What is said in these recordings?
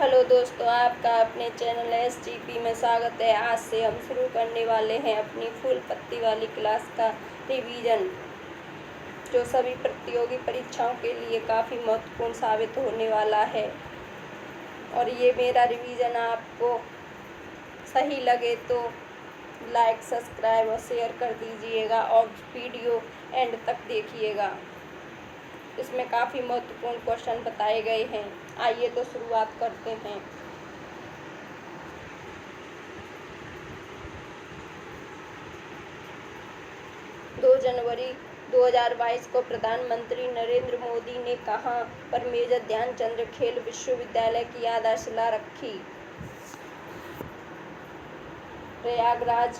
Hello दोस्तों, आपका अपने चैनल SGP में स्वागत है। आज से हम शुरू करने वाले हैं अपनी फूल पत्ती वाली क्लास का रिवीजन, जो सभी प्रतियोगी परीक्षाओं के लिए काफ़ी महत्वपूर्ण साबित होने वाला है। और ये मेरा रिवीजन आपको सही लगे तो लाइक, सब्सक्राइब और शेयर कर दीजिएगा और वीडियो एंड तक देखिएगा। इसमें काफ़ी महत्वपूर्ण क्वेश्चन बताए गए हैं। आइए तो शुरुआत करते हैं। दो जनवरी 2022 को प्रधानमंत्री नरेंद्र मोदी ने कहाँ पर मेजर ध्यानचंद खेल विश्वविद्यालय की आधारशिला रखी? प्रयागराज,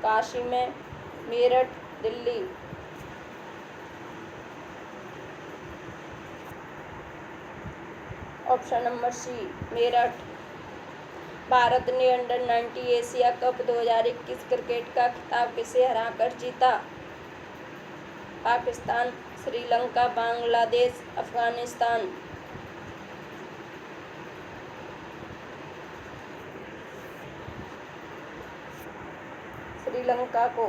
काशी में, Meerut, Delhi. Option number C, Meerut. Bharat ने अंडर-19 एशिया कप 2021 क्रिकेट का खिताब किसे हराकर जीता? पाकिस्तान, श्रीलंका, बांग्लादेश, अफगानिस्तान। श्रीलंका को।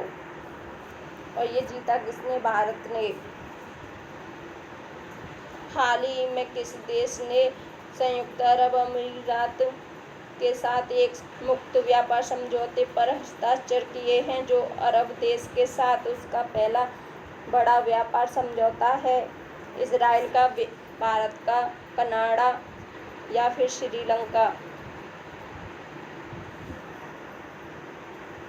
और ये जीता किसने? भारत ने। हाल ही में किस देश ने संयुक्त अरब अमीरात के साथ एक मुक्त व्यापार समझौते पर हस्ताक्षर किए हैं, जो अरब देश के साथ उसका पहला बड़ा व्यापार समझौता है? इजराइल का, भारत का, कनाडा या फिर श्रीलंका?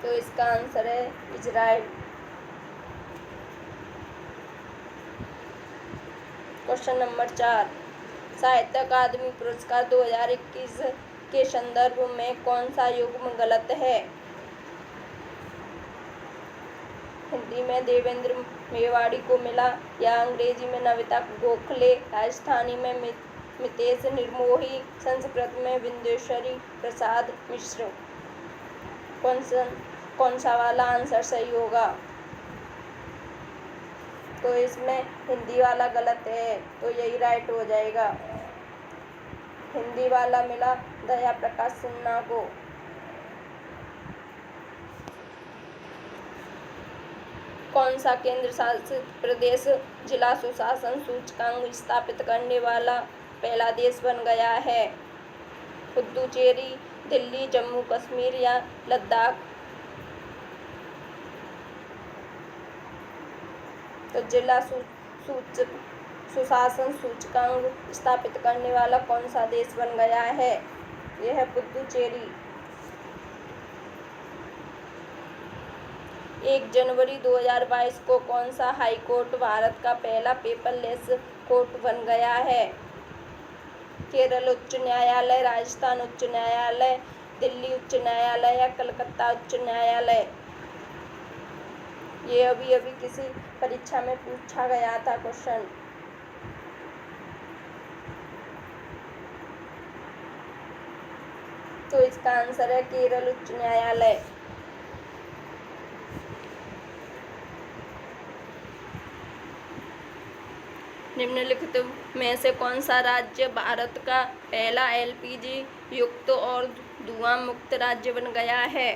तो इसका आंसर है इजराइल। क्वेश्चन नंबर 4, साहित्य अकादमी पुरस्कार 2021 के संदर्भ में कौन सा युग्म गलत है? हिंदी में देवेंद्र मेवाड़ी को मिला या अंग्रेजी में नविता गोखले, राजस्थानी में मितेश निर्मोही, संस्कृत में विंदेश्वरी प्रसाद मिश्र? कौन सा वाला आंसर सही होगा? तो इसमें हिंदी वाला गलत है, तो यही राइट हो जाएगा। हिंदी वाला मिला दया प्रकाश सिन्हा को। कौन सा केंद्र शासित प्रदेश जिला सुशासन सूचकांक स्थापित करने वाला पहला देश बन गया है? पुडुचेरी, दिल्ली, जम्मू कश्मीर या लद्दाख? तो जिला सुशासन सूचकांक स्थापित करने वाला कौन सा देश बन गया है? यह है पुडुचेरी। 1 जनवरी 2022 को कौन सा हाई कोर्ट भारत का पहला पेपरलेस कोर्ट बन गया है? केरल उच्च न्यायालय, राजस्थान उच्च न्यायालय, दिल्ली उच्च न्यायालय या कलकत्ता उच्च न्यायालय? ये अभी किसी परीक्षा में पूछा गया था क्वेश्चन। तो इसका आंसर है केरल उच्च न्यायालय। निम्नलिखित में से कौन सा राज्य भारत का पहला LPG युक्त और धुआं मुक्त राज्य बन गया है?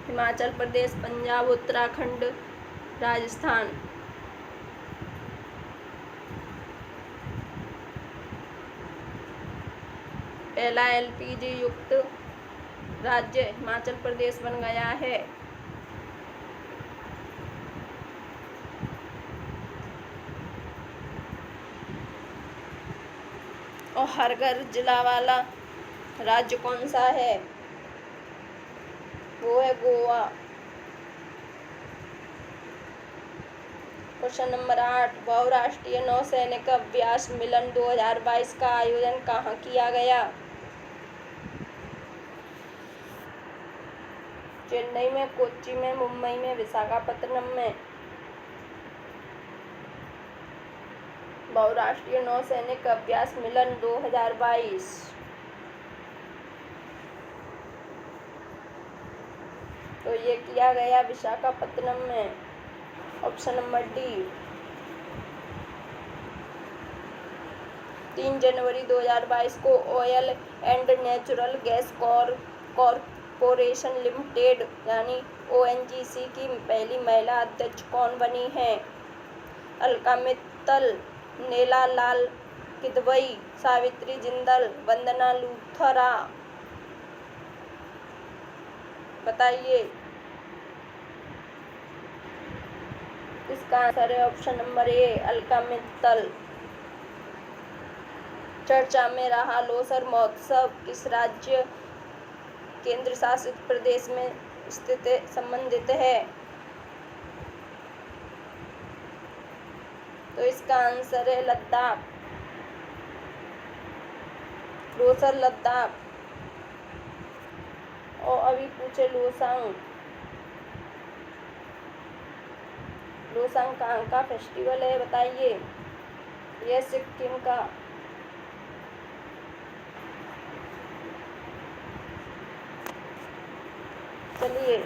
हिमाचल प्रदेश, पंजाब, उत्तराखंड, राजस्थान? पहला LPG युक्त राज्य हिमाचल प्रदेश बन गया है। और हर घर जिला वाला राज्य कौन सा है? वो है गोवा। क्वेश्चन नंबर 8, बहुराष्ट्रीय नौसैनिक अभ्यास मिलन 2022 का आयोजन कहाँ किया गया? चेन्नई में, कोच्चि में, मुंबई में, विशाखापत्तनम में? बहुराष्ट्रीय नौसैनिक अभ्यास मिलन 2022 तो ये किया गया विशाखापत्तनम में। Option number D. 3 जनवरी 2022 को oil and natural gas corporation limited यानी ONGC की पहली महिला अध्यक्ष कौन बनी हैं? अलका मित्तल, नीला लाल किदवई, सावित्री जिंदल, वंदना लूथरा। बताइए। इसका आंसर है ऑप्शन नंबर ए, अलका मित्तल। चर्चा में रहा लोसर महोत्सव किस राज्य केंद्र शासित प्रदेश में स्थित संबंधित है? तो इसका आंसर है लद्दाख। लोसर लद्दाख। और अभी पूछे लोसांग। लोसांग कहाँ का फेस्टिवल है? बताइए। यह सिक्किम का। चलिए।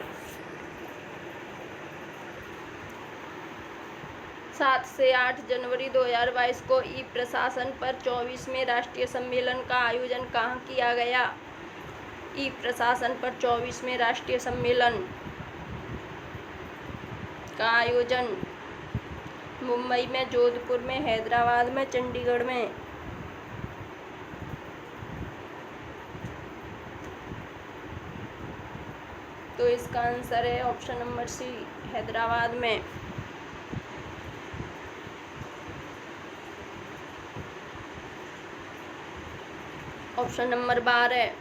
7 से 8 जनवरी 2022 को ई प्रशासन पर 24वें राष्ट्रीय सम्मेलन का आयोजन कहाँ किया गया? ई प्रशासन पर 24वें राष्ट्रीय सम्मेलन का आयोजन मुंबई में, जोधपुर में, हैदराबाद में, चंडीगढ़ में। तो इसका आंसर है ऑप्शन नंबर सी, हैदराबाद में। ऑप्शन नंबर 12,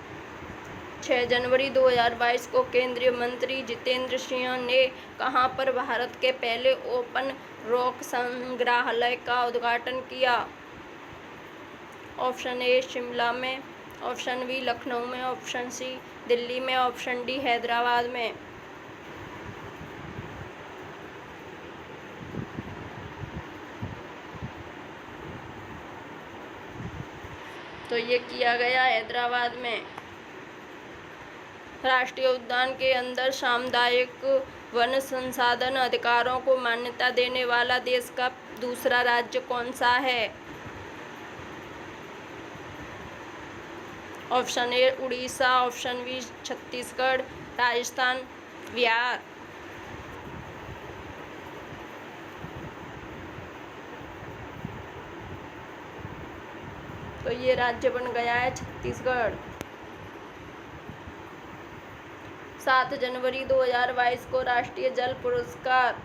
6 जनवरी 2022 को केंद्रीय मंत्री जितेंद्र सिंह ने कहां पर भारत के पहले ओपन रॉक संग्रहालय का उद्घाटन किया? ऑप्शन ए शिमला में, ऑप्शन बी लखनऊ में, ऑप्शन सी दिल्ली में, ऑप्शन डी हैदराबाद में। तो ये किया गया हैदराबाद में। राष्ट्रीय उद्यान के अंदर सामुदायिक वन संसाधन अधिकारों को मान्यता देने वाला देश का दूसरा राज्य कौन सा है? Option A Orissa, option B Chhattisgarh, Rajasthan, Bihar. तो ये राज्य बन गया है छत्तीसगढ़। 7 जनवरी 2022 को राष्ट्रीय जल पुरस्कार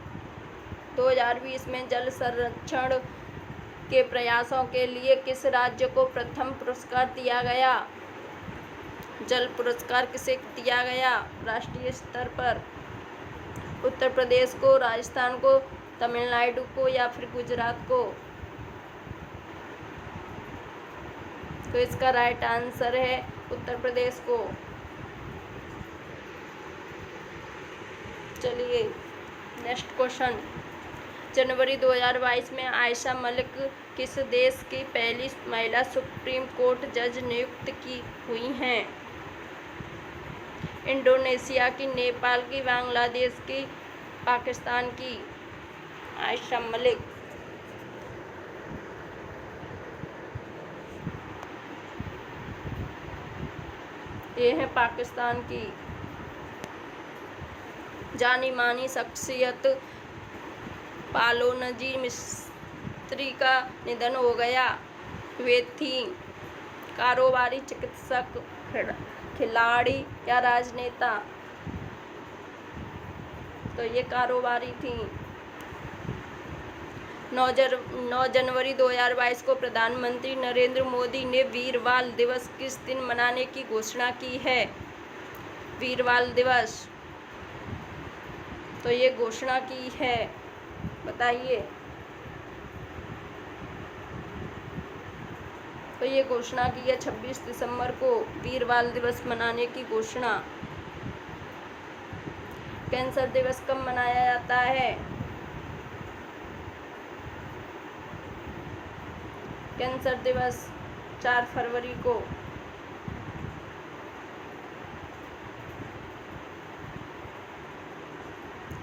2020 में जल संरक्षण के प्रयासों के लिए किस राज्य को प्रथम पुरस्कार दिया गया? जल पुरस्कार किसे दिया गया राष्ट्रीय स्तर पर? उत्तर प्रदेश को, राजस्थान को, तमिलनाडु को या फिर गुजरात को? तो इसका राइट आंसर है उत्तर प्रदेश को। चलिए नेक्स्ट क्वेश्चन। जनवरी 2022 में आयशा मलिक किस देश की पहली महिला सुप्रीम कोर्ट जज नियुक्त की हुई हैं? इंडोनेशिया की, नेपाल की, बांग्लादेश की, पाकिस्तान की? आयशा मलिक। ये है पाकिस्तान की। जानी मानी शख्सियत पालोनजी मिस्त्री का निधन हो गया। वे थी कारोबारी, चिकित्सक, खिलाड़ी या राजनेता? तो ये कारोबारी थी। 9 जनवरी 2022 को प्रधानमंत्री नरेंद्र मोदी ने वीर बाल दिवस किस दिन मनाने की घोषणा की है? वीर बाल दिवस। तो ये घोषणा की है। बताइए। तो ये घोषणा की है 26 दिसंबर को वीर बाल दिवस मनाने की घोषणा। कैंसर दिवस कब मनाया जाता है? कैंसर दिवस 4 फरवरी को।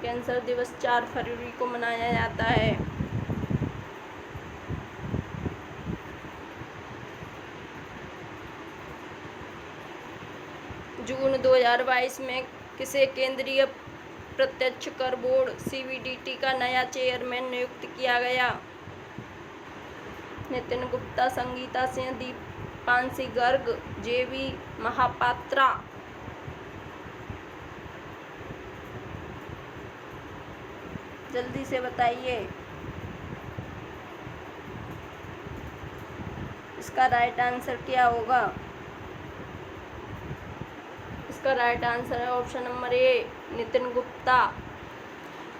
कैंसर दिवस 4 फरवरी को मनाया जाता है। जून 2022 में किसे केंद्रीय प्रत्यक्ष कर बोर्ड सीबीडीटी का नया चेयरमैन नियुक्त किया गया? नितिन गुप्ता, संगीता सिंह, दीपांशी गर्ग, जेबी महापात्रा। जल्दी से बताइए। इसका राइट आंसर क्या होगा? इसका राइट आंसर है option number A, Nitin Gupta.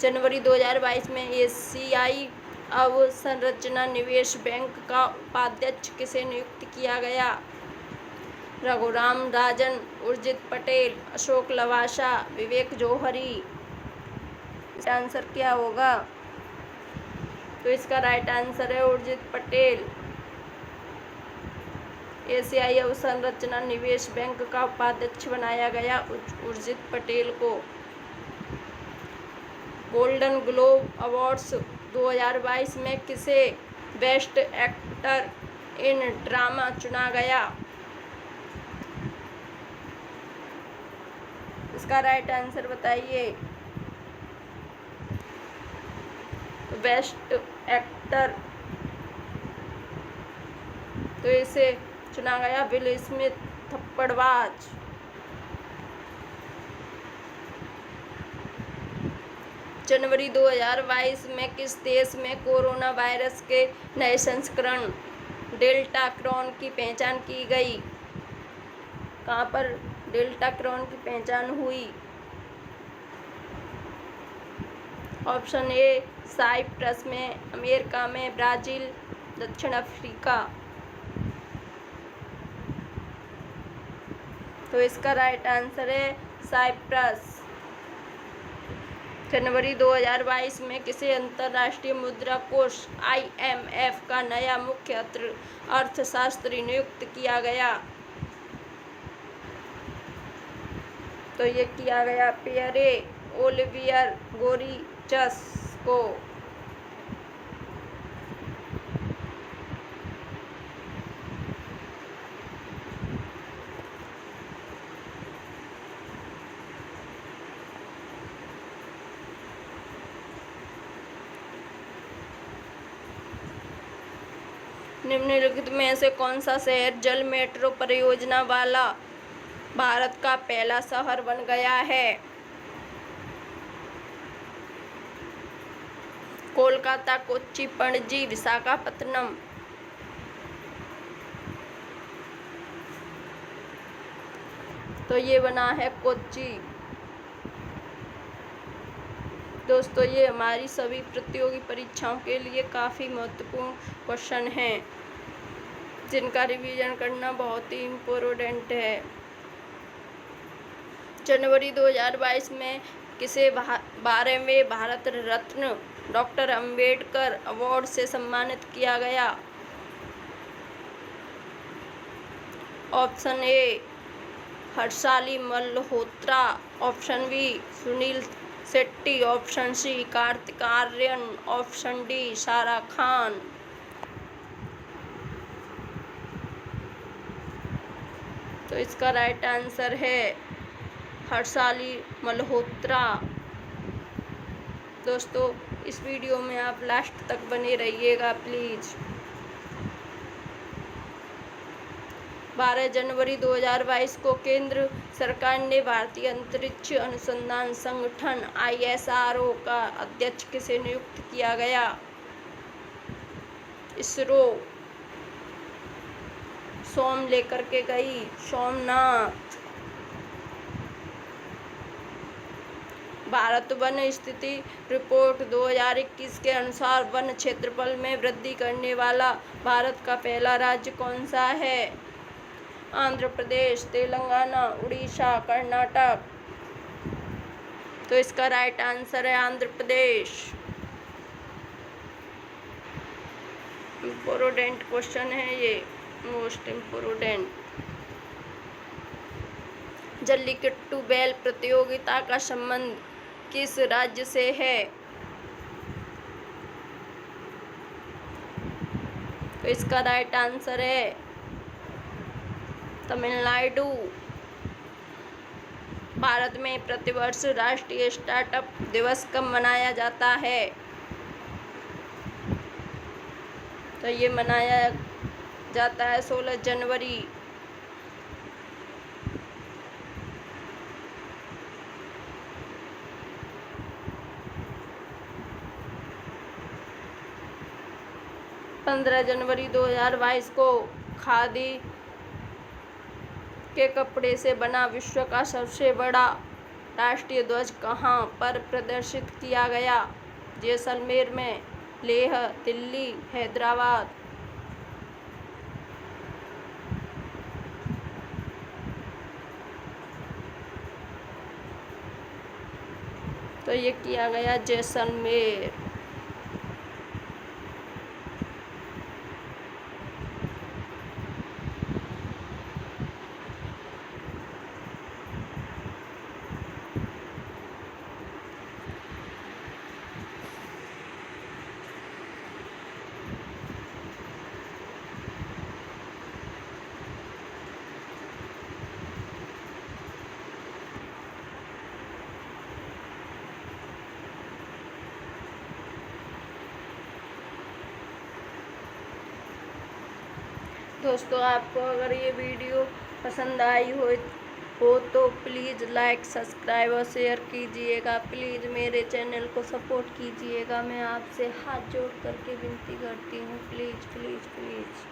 जनवरी 2022 में एशियाई अवसंरचना निवेश बैंक का उपाध्यक्ष किसे नियुक्त किया गया? रघुराम राजन, उर्जित पटेल, अशोक लवासा, विवेक जौहरी। इसका आंसर क्या होगा? तो इसका राइट आंसर है उर्जित पटेल। एशियाई अवसंरचना निवेश बैंक का उपाध्यक्ष बनाया गया उर्जित पटेल को। गोल्डन ग्लोब अवार्ड्स 2022 में किसे बेस्ट एक्टर इन ड्रामा चुना गया? इसका राइट आंसर बताइए। बेस्ट एक्टर तो इसे चुना गया विल स्मिथ, थप्पड़बाज। जनवरी 2022 में किस देश में कोरोना वायरस के नए संस्करण डेल्टा क्रॉन की पहचान की गई? कहाँ पर डेल्टा क्रॉन की पहचान हुई? ऑप्शन ए साइप्रस में, अमेरिका में, ब्राज़ील, दक्षिण अफ्रीका। तो इसका राइट आंसर है साइप्रस। जनवरी 2022 में किसे अंतर्राष्ट्रीय मुद्रा कोष IMF का नया मुख्य अर्थशास्त्री नियुक्त किया गया? तो ये किया गया पियरे ओलिवियर गोरिचस को। निम्नलिखित में से कौन सा शहर जल मेट्रो परियोजना वाला भारत का पहला शहर बन गया है? कोलकाता, कोच्चि, पणजी, विशाखापत्तनम। तो ये बना है कोच्चि। दोस्तों, ये हमारी सभी प्रतियोगी परीक्षाओं के लिए काफ़ी महत्वपूर्ण क्वेश्चन हैं, जिनका रिवीजन करना बहुत ही इम्पोर्टेंट है। जनवरी 2022 में किसे 12वें भारत रत्न डॉक्टर अंबेडकर अवार्ड से सम्मानित किया गया? Option A Harshali Malhotra, option B Suniel Shetty, option C Kartik Aaryan, option D Sara Khan. तो इसका राइट आंसर है हर्षाली मल्होत्रा। दोस्तों, इस वीडियो में आप लास्ट तक बने रहिएगा प्लीज़। 12 जनवरी 2022 को केंद्र सरकार ने भारतीय अंतरिक्ष अनुसंधान संगठन ISRO का अध्यक्ष किसे नियुक्त किया गया? इसरो सोम लेकर के गई, सोमनाथ। भारत वन स्थिति रिपोर्ट 2021 के अनुसार वन क्षेत्रफल में वृद्धि करने वाला भारत का पहला राज्य कौन सा है? आंध्र प्रदेश, तेलंगाना, उड़ीसा, कर्नाटक। तो इसका राइट आंसर है आंध्र प्रदेश। इम्पोर्टेंट क्वेश्चन है ये, मोस्ट इम्पोर्टेंट। जल्लीकट्टू बैल प्रतियोगिता का संबंध किस राज्य से है? तो इसका राइट आंसर है तमिलनाडु। भारत में प्रतिवर्ष राष्ट्रीय स्टार्टअप दिवस कब मनाया जाता है? तो ये मनाया जाता है 16 जनवरी। जनवरी 2022 को खादी के कपड़े से बना विश्व का सबसे बड़ा राष्ट्रीय ध्वज कहाँ पर प्रदर्शित किया गया? जैसलमेर में, लेह, दिल्ली, हैदराबाद। तो ये किया गया जैसलमेर। दोस्तों, आपको अगर ये वीडियो पसंद आई हो तो प्लीज़ लाइक, सब्सक्राइब और शेयर कीजिएगा। प्लीज़ मेरे चैनल को सपोर्ट कीजिएगा। मैं आपसे हाथ जोड़ करके विनती करती हूँ, प्लीज़ प्लीज़ प्लीज़।